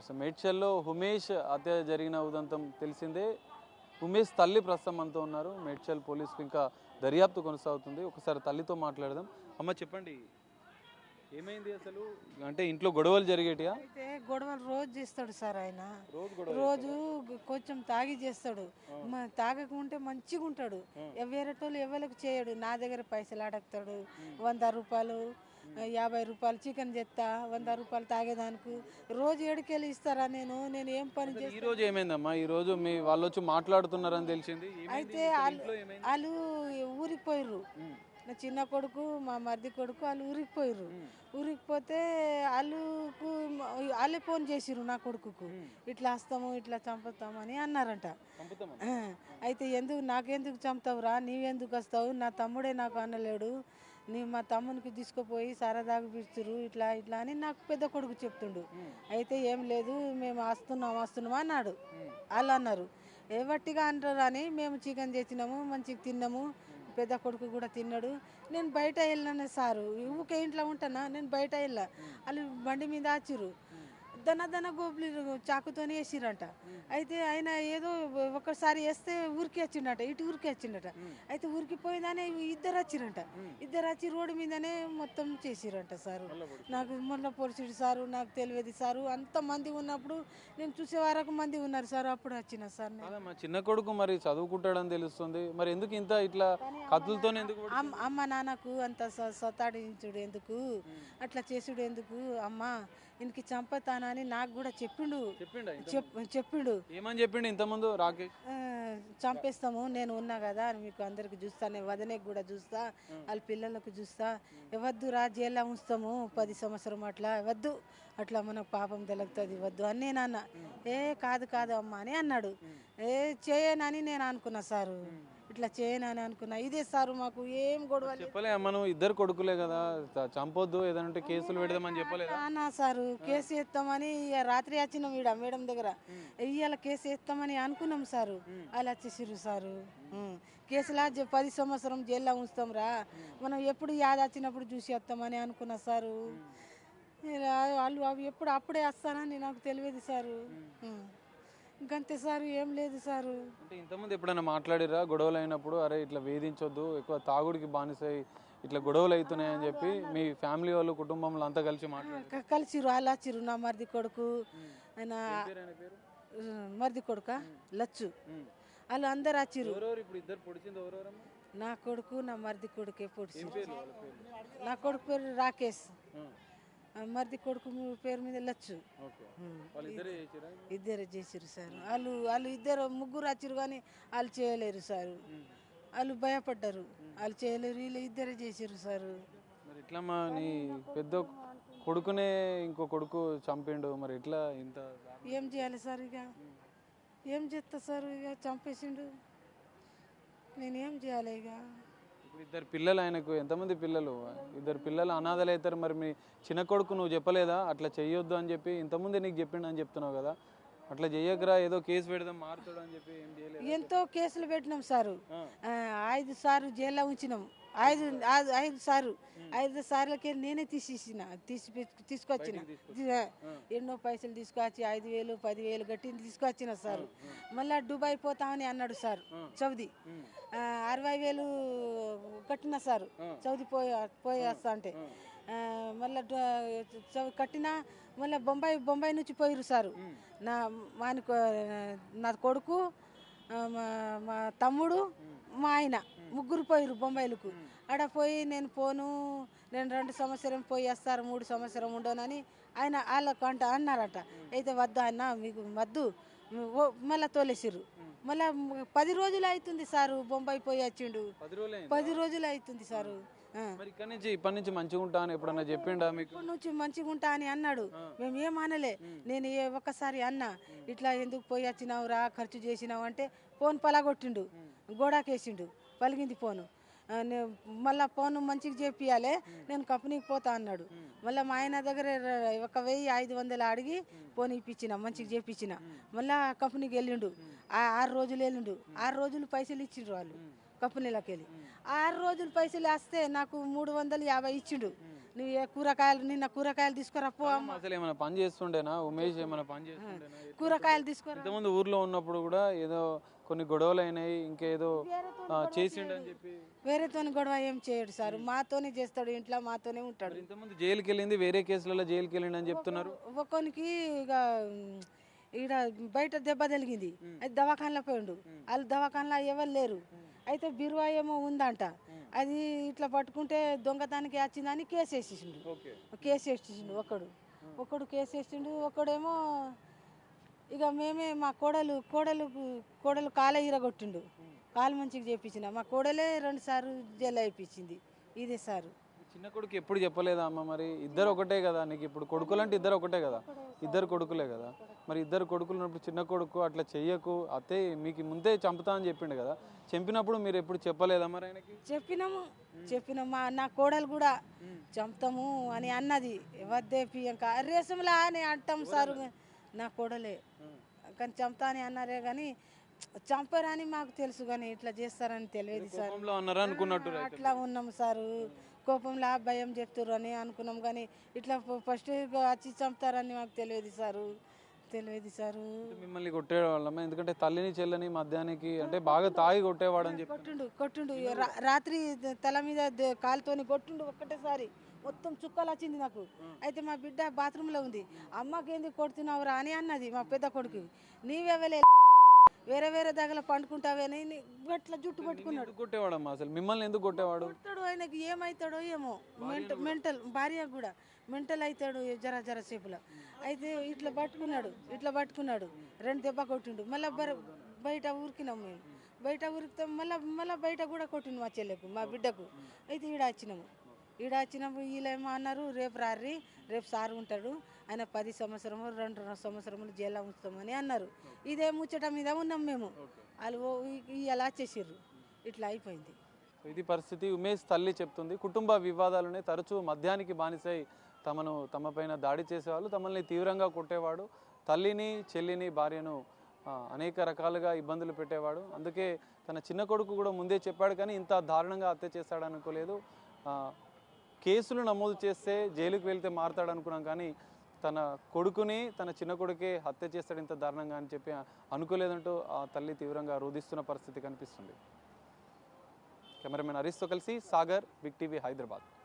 అసలు మేడ్చల్లో ఉమేష్ హత్య జరిగిన ఉదంతం తెలిసిందే. ఉమేష్ తల్లి ప్రస్తుతం మనతో ఉన్నారు. మేడ్చల్ పోలీసులు ఇంకా దర్యాప్తు కొనసాగుతుంది. ఒకసారి తల్లితో మాట్లాడదాం. అమ్మ చెప్పండి, ఏమైంది అసలు? అంటే ఇంట్లో గొడవలు జరిగేటియా? అయితే గొడవలు రోజు చేస్తాడు సార్ ఆయన. రోజు రోజు కొంచెం తాగి చేస్తాడు. తాగకుంటే మంచిగా ఉంటాడు. వేరేటోళ్ళు ఎవరికి చేయడు. నా దగ్గర పైసలు అడగతాడు. 100 రూపాయలు 50 రూపాయలు చికెన్ చేస్తా, 100 రూపాయలు తాగేదానికి రోజు ఏడుకెళ్ళి ఇస్తారా? నేను ఏం పని ఈ చేస్తా? రోజు ఏమైందమ్మా? ఈ రోజు మీ వాళ్ళు వచ్చి మాట్లాడుతున్నారని తెలిసింది. అయితే వాళ్ళు ఊరికి పోయిర్రు. నా చిన్న కొడుకు మా మరిది కొడుకు వాళ్ళు ఊరికి పోయిర్రు. ఊరికి పోతే వాళ్ళే ఫోన్ చేసిర్రు నా కొడుకుకు, ఇట్లా వస్తాము ఇట్లా చంపుతాము అని అన్నారంట. అయితే నాకెందుకు చంపుతావురా, నీవెందుకు వస్తావు, నా తమ్ముడే నాకు అనలేడు, మా తమ్మునికి తీసుకుపోయి సరదాగా పిలుచురు ఇట్లా ఇట్లా అని నాకు పెద్ద కొడుకు చెప్తుండు. అయితే ఏం లేదు, మేము వస్తున్నాం అన్నాడు. వాళ్ళు అన్నారు ఏ వట్టిగా అంటారు అని మేము చికెన్ చేసినాము, మంచిగా తిన్నాము, పెద్ద కొడుకు కూడా తిన్నాడు. నేను బయట వెళ్ళినాను సారు, ఊకే ఇంట్లో ఉంటానా, నేను బయట వెళ్ళా. వాళ్ళు బండి మీద వచ్చిర్రు, దన గోపులు చాకుతోనే వేసిరంట. అయితే ఆయన ఏదో ఒకసారి వేస్తే ఊరికి వచ్చిండట, ఇటు ఊరికి వచ్చిండట. అయితే ఊరికి పోయిందనే ఇద్దరు వచ్చిరంట. ఇద్దరు వచ్చి రోడ్డు మీదనే మొత్తం చేసిరంట సారు. నాకు మొన్న పొడిచిడు సారు, నాకు తెలియదు సారు. అంత మంది ఉన్నప్పుడు నేను చూసే వరకు మంది ఉన్నారు సార్, అప్పుడు వచ్చిన సార్. మా చిన్న కొడుకు మరి చదువుకుంటాడని తెలుస్తుంది, మరి ఎందుకు ఇంత ఇట్లా కత్తులతో ఎందుకు? అమ్మ నాన్నకు అంత సతాడించుడు ఎందుకు, అట్లా చేసుడు ఎందుకు? అమ్మ ఇంటికి చంపుతానా అని నాకు కూడా చెప్పిండు. ఏమని చెప్పిండు ఇంతకుముందు? రాకేష్ చంపేస్తాము, నేను ఉన్నా కదా, మీకు అందరికి చూస్తాను, వదనకి కూడా చూస్తా, వాళ్ళ పిల్లలకు చూస్తా, వద్దు రా జైల్లో ఉంచుతాము 10 సంవత్సరం అట్లా వద్దు, అట్లా మనకు పాపం తెలుగుతుంది, వద్దు అని నేను అన్నా. కాదు అమ్మ అని అన్నాడు. చేయనని నేను అనుకున్నా సారు, ఇట్లా చేయనని అనుకున్నా. ఇదే సారు మాకు ఏం గొడవ చెప్పలే. మనం ఇద్దరు కొడుకులే కదా, చంపొద్దు, ఏదంటే కేసులు పెడదామని చెప్పలేదు అన్నా సారు. కేసు వేస్తామని రాత్రి వచ్చినాం ఈడ మేడం దగ్గర, ఇవాళ కేసు వేస్తామని అనుకున్నాం సారు. అలా వచ్చేసిర్రు సారు. కేసులా 10 సంవత్సరం జైల్లో ఉంచుతాం రా, మనం ఎప్పుడు యాద వచ్చినప్పుడు చూసి వస్తామని అనుకున్నా సారు. వాళ్ళు ఎప్పుడు అప్పుడే వస్తానని నాకు తెలియదు సారు. ఇంకంతే సారు, ఏం లేదు సారు. అంటే ఇంతకుముందు ఎప్పుడైనా మాట్లాడిరా గొడవలు అయినప్పుడు, అరే ఇట్లా వేధించొద్దు, ఎక్కువ తాగుడికి బానిసై ఇట్లా గొడవలు అవుతున్నాయని చెప్పి మీ ఫ్యామిలీ వాళ్ళు కుటుంబంలో అంతా కలిసి కలిసిరు? వాళ్ళు వచ్చిర్రు, నా మరిది కొడుకు, మరిది కొడుక లచ్చు, వాళ్ళు అందరు వచ్చిర్రు. నా కొడుకు నా మరిది కొడుకే పొడిచి. నా కొడుకు పేరు రాకేష్, మరిది కొడుకు పేరు మీద లచ్చు. ఇద్దరు చేసిరు సార్. వాళ్ళు ఇద్దరు ముగ్గురు వచ్చిరు కానీ వాళ్ళు చేయలేరు సారు. వాళ్ళు భయపడ్డారు, వాళ్ళు చేయలేరు, వీళ్ళు ఇద్దరే చేసిరు సారు. మరి ఇట్లా మా నీ పెద్ద కొడుకునే ఇంకో కొడుకు చంపిండు, మరి ఇట్లా ఇంత ఏం చేయాలి సార్? ఇక ఏం చేస్తా సార్, ఇక చంపేసిండు, నేనేం చేయాలి? ఇక ఇద్దరు పిల్లలు ఆయనకు, ఎంతమంది పిల్లలు? ఇద్దరు పిల్లలు అనాథలు అవుతారు. మరి మీ చిన్న కొడుకు నువ్వు చెప్పలేదా అట్లా చెయ్యొద్దు అని చెప్పి? ఇంతకుముందే నీకు చెప్పిండు అని చెప్తున్నావు కదా, అట్లా చెయ్యకరా, ఏదో కేసు పెడదాం మారుతాడు అని చెప్పి ఏం చేయలేదు? ఎంతో కేసులు పెట్టినాం సారు. 5 సార్లు జైల్లో ఉంచినాం. 5 సార్లకి నేనే తీసుకొచ్చిన. ఎన్నో పైసలు తీసుకొచ్చి 5,000 10,000 గట్టి తీసుకొచ్చిన సార్. మళ్ళా దుబాయ్ పోతామని అన్నాడు సార్ చౌదీ. 60,000 కట్టిన సార్ చౌదీ పోయి వస్తా అంటే. మళ్ళా కట్టినా మళ్ళీ బొంబాయి నుంచి పోయిరు సారు. నా కొడుకు, మా తమ్ముడు, మా ఆయన ముగ్గురు పోయిరు బొంబాయిలకు. ఆడ పోయి నేను పోను, నేను 2 సంవత్సరం పోయి వస్తారు, 3 సంవత్సరం ఉండనని ఆయన వాళ్ళకు అన్నారట. అయితే వద్దా అన్న, మీకు వద్దు, మళ్ళీ తోలేసిర్రు. మళ్ళీ 10 రోజులు అవుతుంది సారు బొంబాయి పోయి వచ్చిండు. 10 రోజులు అవుతుంది సారు. ఇప్పటి నుంచి మంచిగా ఉంటా అని ఎప్పుడన్నా చెప్పిండా మీకు? ఇప్పటి నుంచి మంచిగా ఉంటా అని అన్నాడు. మేము ఏం అనలే. నేను ఒక్కసారి అన్నా, ఇట్లా ఎందుకు పోయి వచ్చినావు రా, ఖర్చు చేసినావు అంటే ఫోన్ పలగొట్టిండు, గోడాకేసిండు, పలిగింది ఫోను. మళ్ళీ ఫోన్ మంచిగా చేపియాలి, నేను కంపెనీకి పోతా అన్నాడు. మళ్ళీ మా ఆయన దగ్గర 1,500 అడిగి ఫోన్ ఇప్పించిన, మంచిగా చేపించిన. మళ్ళీ కంపెనీకి వెళ్ళిండు. 6 రోజులు వెళ్ళిండు. 6 రోజులు పైసలు ఇచ్చిండ్రు వాళ్ళు కంపెనీలోకి వెళ్ళి. 6 రోజులు పైసలు వస్తే నాకు 350 ఇచ్చిండు. నువ్వు ఏ కూరగాయలు నిన్న కూరగాయలు తీసుకురా పో అమ్మ అసలు ఏమైనా పని చేస్తుండేనా ఉమేష్, ఏమైనా పని చేస్తుండేనా? కూరగాయలు తీసుకురా. ఇంతకుముందు ఊర్లో ఉన్నప్పుడు కూడా ఏదో కొన్ని గొడవలు అయినాయి, ఇంకేదో చేసిండని చెప్పి. వేరేతోని గొడవ ఏం చేయడు సార్, మాతోనే చేస్తాడు, ఇంట్లో మాతోనే ఉంటాడు. మరి ఇంతకుముందు జైలుకి వెళ్ళింది, వేరే కేసులలో జైలుకి వెళ్ళిండి అని చెప్తున్నారు. ఒక్కొనికి ఇక ఈడ బయట దెబ్బ తగిలింది, అది దవాఖానలో పోయిండు. వాళ్ళు దవాఖానలో ఎవరు లేరు, అయితే బిరువా ఏమో ఉందంట, అది ఇట్లా పట్టుకుంటే దొంగతనానికి వచ్చిందని కేసు వేసేసిండు. కేసు వేసేసిండు ఒకడు కేసు వేసిండు, ఒకడేమో ఇక మేమే మా కోడలు కాలే ఇరగొట్టిండు, కాలు మంచిగా చేపించిన మా కోడలే 2 సార్లు జైలు అయిపించింది. ఇదే సారు. చిన్న కొడుకు ఎప్పుడు చెప్పలేదా అమ్మ? మరి ఇద్దరు ఒకటే కదా నీకు, ఇప్పుడు కొడుకులు అంటే ఇద్దరు ఒకటే కదా, ఇద్దరు కొడుకులే కదా. మరి ఇద్దరు కొడుకులు ఉన్నప్పుడు చిన్న కొడుకు అట్లా చెయ్యకు, అత్తే మీకు ముందే చంపుతా అని చెప్పిండు కదా, చంపినప్పుడు మీరు ఎప్పుడు చెప్పలేదా మరి ఆయనకి? చెప్పినాము నా కోడలు కూడా చంపుతాము అని అన్నది, వద్దే పియంక రేసంలా అని అంటాం సార్, నా కోడలే కానీ చంపుతా అని అన్నారే కానీ చంపరని మాకు తెలుసు, కానీ ఇట్లా చేస్తారని తెలియదు సార్. అట్లా ఉన్నాము సారు, కోపంలో భయం చెప్తారు అని అనుకున్నాం, కానీ ఇట్లా ఫస్ట్ వచ్చి చంపుతారని మాకు తెలియదు సారు. మిమ్మల్ని కొట్టేవాళ్ళమ్మా, ఎందుకంటే తల్లిని చెల్లని మధ్యాహ్నానికి అంటే బాగా తాగి కొట్టేవాడు అని చెప్పి కొట్టుండు రాత్రి తల మీద కాలుతోని కొట్టుండు ఒక్కటేసారి, మొత్తం చుక్కలు వచ్చింది నాకు. అయితే మా బిడ్డ బాత్రూంలో ఉంది, అమ్మకి ఎందుకు కొడుతున్నావురా అని అన్నది మా పెద్ద కొడుకు. నీవెవలే వేరే దగ్గర పండుకుంటావని అట్లా జుట్టు పట్టుకున్నాడు. కొట్టేవాడమ్మా, అసలు మిమ్మల్ని ఎందుకు కొట్టేవాడు? కొట్టాడు, ఆయనకి ఏమవుతాడో ఏమో, మెంటల్ భార్య కూడా మెంటల్ అవుతాడు జర సేపులో. అయితే ఇట్లా పట్టుకున్నాడు 2 దెబ్బ కొట్టిండు. మళ్ళీ బయట ఉరికినాం మేము, బయట ఉరికితే మళ్ళీ బయట కూడా కొట్టిండు మా చెల్లెకు మా బిడ్డకు. అయితే ఈడ వచ్చినాము వీళ్ళేమో అన్నారు, రేపు రారి, రేపు సార్ ఉంటాడు, ఆయన 10 సంవత్సరము 2 సంవత్సరములు జైల్లో ఉంచుతామని అన్నారు. ఇదే ముచ్చట మీద ఉన్నాం మేము, వాళ్ళు ఇలా చేసిర్రు, ఇట్లా అయిపోయింది. ఇది పరిస్థితి. ఉమేష్ తల్లి చెప్తుంది, కుటుంబ వివాదాలనే తరచూ మద్యానికి బానిసై తమపైన దాడి చేసేవాళ్ళు, తమల్ని తీవ్రంగా కొట్టేవాడు, తల్లిని చెల్లిని భార్యను అనేక రకాలుగా ఇబ్బందులు పెట్టేవాడు. అందుకే తన చిన్న కొడుకు కూడా ముందే చెప్పాడు, కానీ ఇంత దారుణంగా హత్య చేస్తాడు అనుకోలేదు. కేసులు నమోదు చేస్తే జైలుకి వెళ్తే మారతాడు అనుకున్నాం, కానీ తన కొడుకుని తన చిన్న కొడుకే హత్య చేస్తాడు ఇంత దారుణంగా అని చెప్పి అనుకోలేదంటూ ఆ తల్లి తీవ్రంగా రోధిస్తున్న పరిస్థితి కనిపిస్తుంది. కెమెరామెన్ హరీష్తో కలిసి సాగర్, బిగ్ టీవీ, హైదరాబాద్.